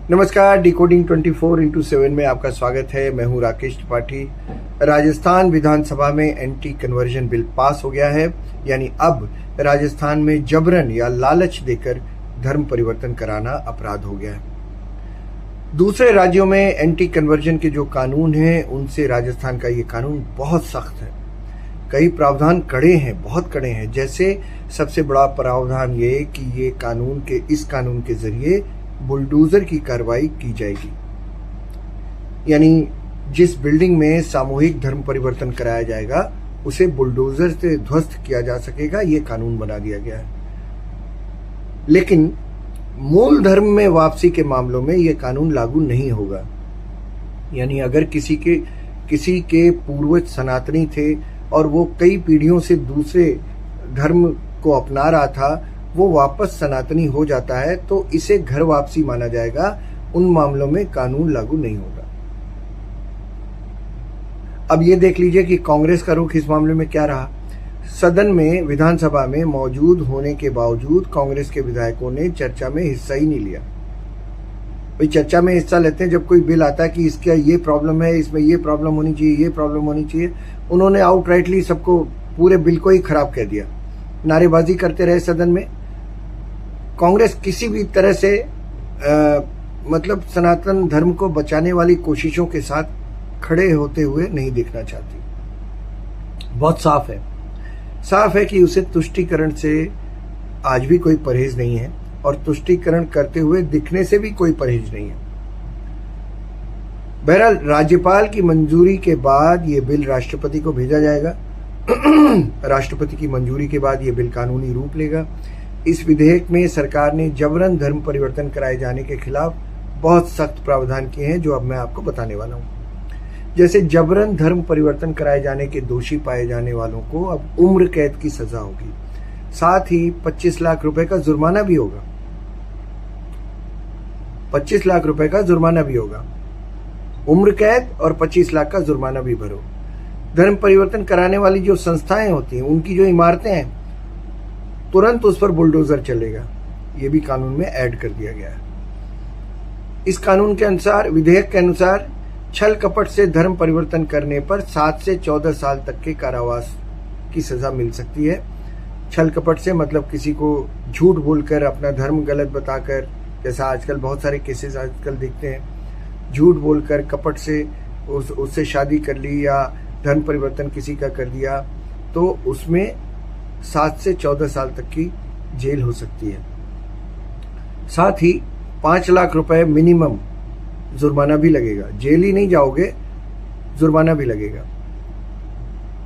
नमस्कार, decoding 24x7 में आपका स्वागत है। मैं हूं राकेश त्रिपाठी। राजस्थान विधानसभा में एंटी कन्वर्जन बिल पास हो गया है, यानी अब राजस्थान में जबरन या लालच देकर धर्म परिवर्तन कराना अपराध हो गया है। दूसरे राज्यों में एंटी कन्वर्जन के जो कानून हैं उनसे राजस्थान का ये कानून बहुत सख्त है। कई प्रावधान कड़े हैं, बहुत कड़े हैं। जैसे सबसे बड़ा प्रावधान ये कि इस कानून के जरिए बुलडोजर की कार्रवाई की जाएगी, यानी जिस बिल्डिंग में सामूहिक धर्म परिवर्तन कराया जाएगा उसे बुलडोजर से ध्वस्त किया जा सकेगा, ये कानून बना दिया गया है। लेकिन मूल धर्म में वापसी के मामलों में यह कानून लागू नहीं होगा। यानी अगर किसी के पूर्वज सनातनी थे और वो कई पीढ़ियों से दूसरे धर्म को अपना रहा था, वो वापस सनातनी हो जाता है तो इसे घर वापसी माना जाएगा। उन मामलों में कानून लागू नहीं होगा। अब ये देख लीजिए कि कांग्रेस का रुख इस मामले में क्या रहा। सदन में, विधानसभा में मौजूद होने के बावजूद कांग्रेस के विधायकों ने चर्चा में हिस्सा ही नहीं लिया। भाई, चर्चा में हिस्सा लेते हैं जब कोई बिल आता है कि इसका ये प्रॉब्लम है, इसमें ये प्रॉब्लम होनी चाहिए, ये प्रॉब्लम होनी चाहिए। उन्होंने आउटराइटली सबको, पूरे बिल को ही खराब कर दिया। नारेबाजी करते रहे सदन में। कांग्रेस किसी भी तरह से मतलब सनातन धर्म को बचाने वाली कोशिशों के साथ खड़े होते हुए नहीं दिखना चाहती। बहुत साफ है कि उसे तुष्टीकरण से आज भी कोई परहेज नहीं है और तुष्टीकरण करते हुए दिखने से भी कोई परहेज नहीं है। बहरहाल, राज्यपाल की मंजूरी के बाद ये बिल राष्ट्रपति को भेजा जाएगा। राष्ट्रपति की मंजूरी के बाद ये बिल कानूनी रूप लेगा। इस विधेयक में सरकार ने जबरन धर्म परिवर्तन कराए जाने के खिलाफ बहुत सख्त प्रावधान किए हैं, जो अब मैं आपको बताने वाला हूं। जैसे जबरन धर्म परिवर्तन कराए जाने के दोषी पाए जाने वालों को अब उम्र कैद की सजा होगी, साथ ही 25 लाख रुपए का जुर्माना भी होगा। 25 लाख रुपए का जुर्माना भी होगा। उम्र कैद और 25 लाख का जुर्माना भी भरो। धर्म परिवर्तन कराने वाली जो संस्थाएं होती हैं, उनकी जो इमारतें हैं, तुरंत उस पर बुलडोजर चलेगा। यह भी कानून में ऐड कर दिया गया है। इस कानून के अनुसार, विधेयक के अनुसार, छल कपट से धर्म परिवर्तन करने पर 7 से 14 साल तक के कारावास की सजा मिल सकती है। छल कपट से मतलब किसी को झूठ बोलकर, अपना धर्म गलत बताकर, जैसा आजकल बहुत सारे केसेस आजकल दिखते हैं, झूठ बोलकर कपट से उससे शादी कर ली या धर्म परिवर्तन किसी का कर दिया, तो उसमें 7 से 14 साल तक की जेल हो सकती है। साथ ही 5 लाख रुपए मिनिमम जुर्माना भी लगेगा। जेल ही नहीं जाओगे, जुर्माना भी लगेगा।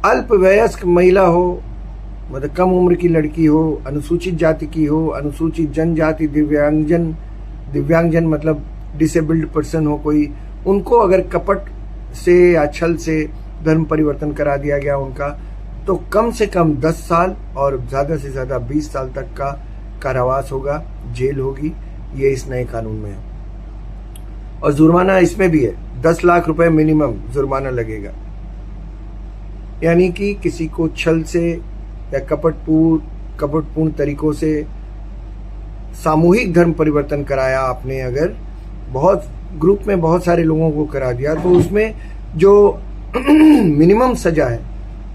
अल्पवयस्क महिला हो, मतलब कम उम्र की लड़की हो, अनुसूचित जाति की हो, अनुसूचित जनजाति, दिव्यांगजन मतलब डिसेबल्ड पर्सन हो कोई, उनको अगर कपट से या छल से धर्म परिवर्तन करा दिया गया उनका, तो कम से कम 10 साल और ज्यादा से ज्यादा 20 साल तक का कारावास होगा, जेल होगी। ये इस नए कानून में है। और जुर्माना इसमें भी है, 10 लाख रुपए मिनिमम जुर्माना लगेगा। यानी कि किसी को छल से या कपटपूर्ण तरीकों से सामूहिक धर्म परिवर्तन कराया आपने, अगर बहुत ग्रुप में बहुत सारे लोगों को करा दिया, तो उसमें जो मिनिमम सजा है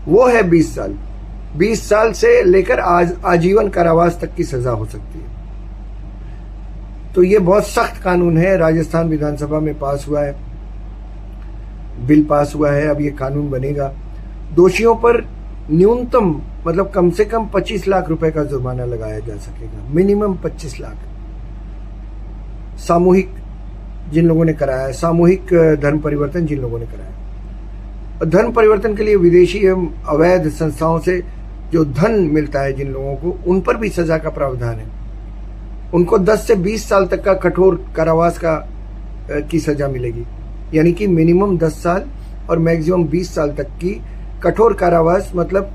वो है 20 साल। 20 साल से लेकर आजीवन कारावास तक की सजा हो सकती है। तो ये बहुत सख्त कानून है। राजस्थान विधानसभा में पास हुआ है, बिल पास हुआ है। अब ये कानून बनेगा। दोषियों पर न्यूनतम मतलब कम से कम 25 लाख रुपए का जुर्माना लगाया जा सकेगा, मिनिमम 25 लाख। सामूहिक जिन लोगों ने कराया है, सामूहिक धर्म परिवर्तन जिन लोगों ने कराया, धर्म परिवर्तन के लिए विदेशी एवं अवैध संस्थाओं से जो धन मिलता है जिन लोगों को, उन पर भी सजा का प्रावधान है। उनको 10 से 20 साल तक का कठोर कारावास की सजा मिलेगी। यानी कि मिनिमम 10 साल और मैक्सिमम 20 साल तक की कठोर कारावास, मतलब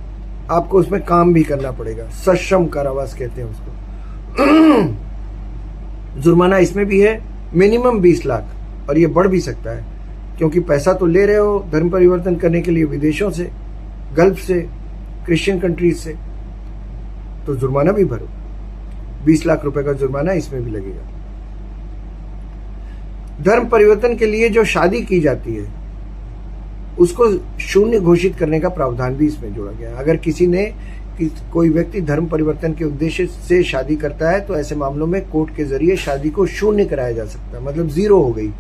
आपको उसमें काम भी करना पड़ेगा। सश्रम कारावास कहते हैं उसको। जुर्माना इसमें भी है, मिनिमम 20 लाख, और ये बढ़ भी सकता है क्योंकि पैसा तो ले रहे हो धर्म परिवर्तन करने के लिए विदेशों से, गल्फ से, क्रिश्चियन कंट्रीज से, तो जुर्माना भी भरो। 20 लाख रुपए का जुर्माना इसमें भी लगेगा। धर्म परिवर्तन के लिए जो शादी की जाती है उसको शून्य घोषित करने का प्रावधान भी इसमें जोड़ा गया है। अगर कोई व्यक्ति धर्म परिवर्तन के उद्देश्य से शादी करता है तो ऐसे मामलों में कोर्ट के जरिए शादी को शून्य कराया जा सकता है, मतलब 0 हो गई,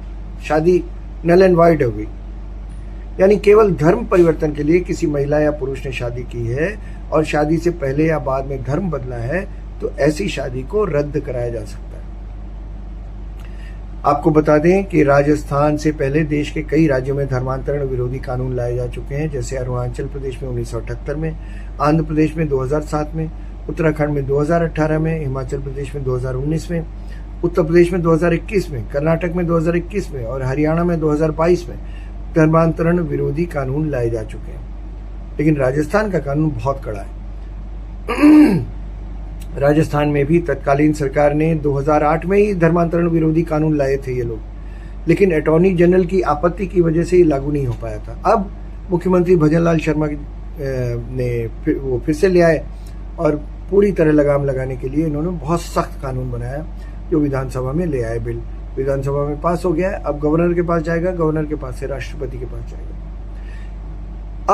शादी नल एंड वाइड हो गई। यानी केवल धर्म परिवर्तन के लिए किसी महिला या पुरुष ने शादी की है और शादी से पहले या बाद में धर्म बदला है तो ऐसी शादी को रद्द कराया जा सकता है। आपको बता दें कि राजस्थान से पहले देश के कई राज्यों में धर्मांतरण विरोधी कानून लाए जा चुके हैं, जैसे अरुणाचल प्रदेश में 1978 में, आंध्र प्रदेश में 2007 में, उत्तराखंड में 2018 में, हिमाचल प्रदेश में 2019 में, उत्तर प्रदेश में 2021 में, कर्नाटक में 2021 में और हरियाणा में 2022 में धर्मांतरण विरोधी कानून लाए जा चुके हैं। लेकिन राजस्थान का कानून बहुत कड़ा है। राजस्थान में भी तत्कालीन सरकार ने 2008 में ही धर्मांतरण विरोधी कानून लाए थे ये लोग, लेकिन अटॉर्नी जनरल की आपत्ति की वजह से ये लागू नहीं हो पाया था। अब मुख्यमंत्री भजनलाल शर्मा ने फिर से ले आए और पूरी तरह लगाम लगाने के लिए इन्होंने बहुत सख्त कानून बनाया जो विधानसभा में ले आए। बिल विधानसभा में पास हो गया है, अब गवर्नर के पास जाएगा, गवर्नर के पास से राष्ट्रपति के पास जाएगा।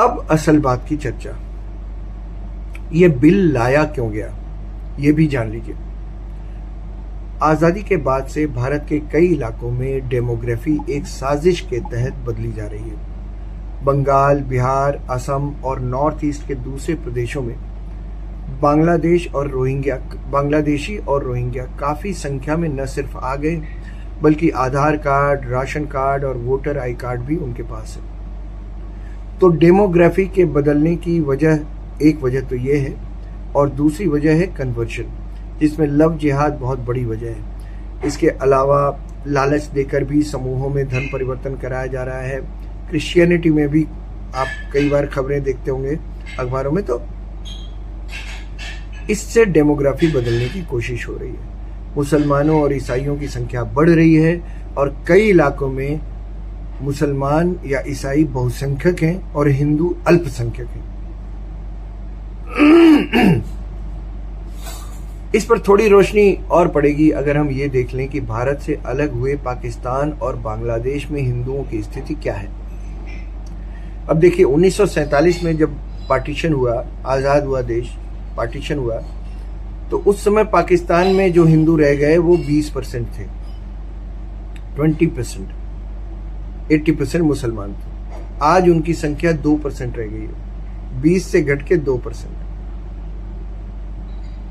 अब असल बात की चर्चा, ये बिल लाया क्यों गया ये भी जान लीजिए। आजादी के बाद से भारत के कई इलाकों में डेमोग्राफी एक साजिश के तहत बदली जा रही है। बंगाल, बिहार, असम और नॉर्थ ईस्ट के दूसरे प्रदेशों में बांग्लादेशी और रोहिंग्या काफी संख्या में न सिर्फ आ गए बल्कि आधार कार्ड, राशन कार्ड और वोटर आई कार्ड भी उनके पास है। तो डेमोग्राफी के बदलने की एक वजह तो ये है और दूसरी वजह है कन्वर्शन, जिसमें लव जिहाद बहुत बड़ी वजह है। इसके अलावा लालच देकर भी समूहों में धर्म परिवर्तन कराया जा रहा है। क्रिश्चियनिटी में भी आप कई बार खबरें देखते होंगे अखबारों में, तो इससे डेमोग्राफी बदलने की कोशिश हो रही है। मुसलमानों और ईसाइयों की संख्या बढ़ रही है और कई इलाकों में मुसलमान या ईसाई बहुसंख्यक हैं और हिंदू अल्पसंख्यक हैं। इस पर थोड़ी रोशनी और पड़ेगी अगर हम ये देख लें कि भारत से अलग हुए पाकिस्तान और बांग्लादेश में हिंदुओं की स्थिति क्या है। अब देखिए 1947 में जब पार्टीशन हुआ, आजाद हुआ देश, पार्टीशन हुआ, तो उस समय पाकिस्तान में जो हिंदू रह गए वो 20% थे, 20%, 80% मुसलमान थे। आज उनकी संख्या 2% रह गई है, 20 से घट के 2%।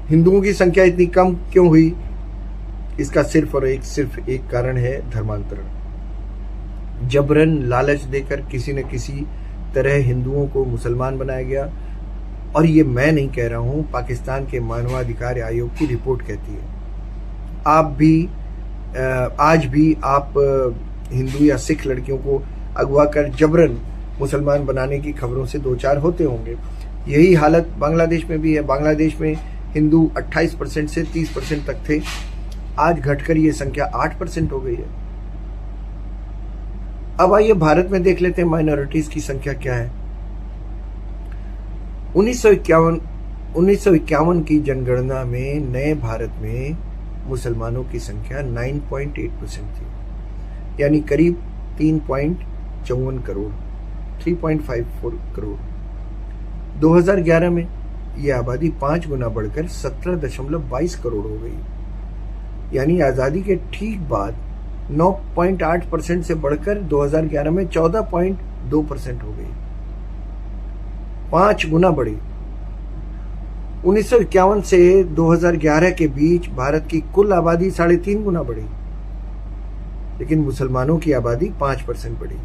हिंदुओं की संख्या इतनी कम क्यों हुई? इसका सिर्फ एक कारण है धर्मांतरण। जबरन लालच देकर किसी न किसी तरह हिंदुओं को मुसलमान बनाया गया। और ये मैं नहीं कह रहा हूं, पाकिस्तान के मानवाधिकार आयोग की रिपोर्ट कहती है। आज भी आप हिंदू या सिख लड़कियों को अगवा कर जबरन मुसलमान बनाने की खबरों से 2-4 होते होंगे। यही हालत बांग्लादेश में भी है। बांग्लादेश में हिंदू 28% से 30% तक थे, आज घटकर ये संख्या 8% हो गई है। अब आइए भारत में देख लेते हैं माइनॉरिटीज की संख्या क्या है। 1951 की जनगणना में नए भारत में मुसलमानों की संख्या 9.8% थी, यानी करीब 3.54 करोड़, 3.54 करोड़। 2011 में यह आबादी 5 गुना बढ़कर 17.22 करोड़ हो गई, यानी आजादी के ठीक बाद 9.8% से बढ़कर 2011 में 14.2% हो गई, 5 गुना बढ़ी। 1951 से 2011 के बीच भारत की कुल आबादी 3.5 गुना बढ़ी, लेकिन मुसलमानों की आबादी 5% बढ़ी।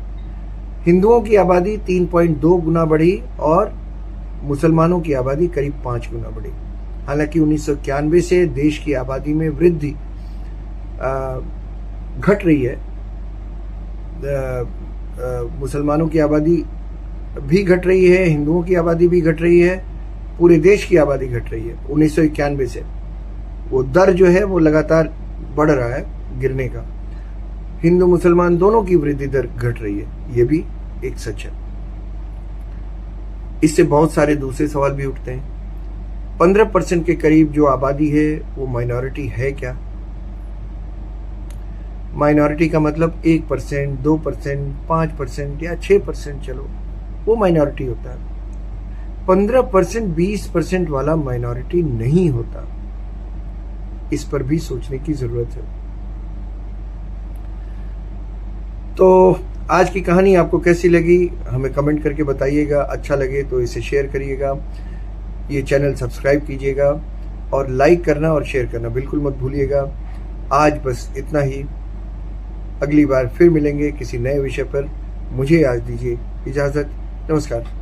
हिंदुओं की आबादी 3.2 गुना बढ़ी और मुसलमानों की आबादी करीब 5 गुना बढ़ी। हालांकि 1991 से देश की आबादी में वृद्धि घट रही है। मुसलमानों की आबादी भी घट रही है, हिंदुओं की आबादी भी घट रही है, पूरे देश की आबादी घट रही है। 1991 से वो दर जो है वो लगातार बढ़ रहा है गिरने का। हिंदू मुसलमान दोनों की वृद्धि दर घट रही है, ये भी एक सच है। इससे बहुत सारे दूसरे सवाल भी उठते हैं। 15% के करीब जो आबादी है वो माइनॉरिटी है क्या? माइनॉरिटी का मतलब 1%, 2%, 5% या 6%, चलो वो माइनॉरिटी होता है। 15%, 20% वाला माइनॉरिटी नहीं होता। इस पर भी सोचने की जरूरत है। तो आज की कहानी आपको कैसी लगी हमें कमेंट करके बताइएगा। अच्छा लगे तो इसे शेयर करिएगा, ये चैनल सब्सक्राइब कीजिएगा और लाइक करना और शेयर करना बिल्कुल मत भूलिएगा। आज बस इतना ही। अगली बार फिर मिलेंगे किसी नए विषय पर। मुझे आज दीजिए इजाजत। नमस्कार।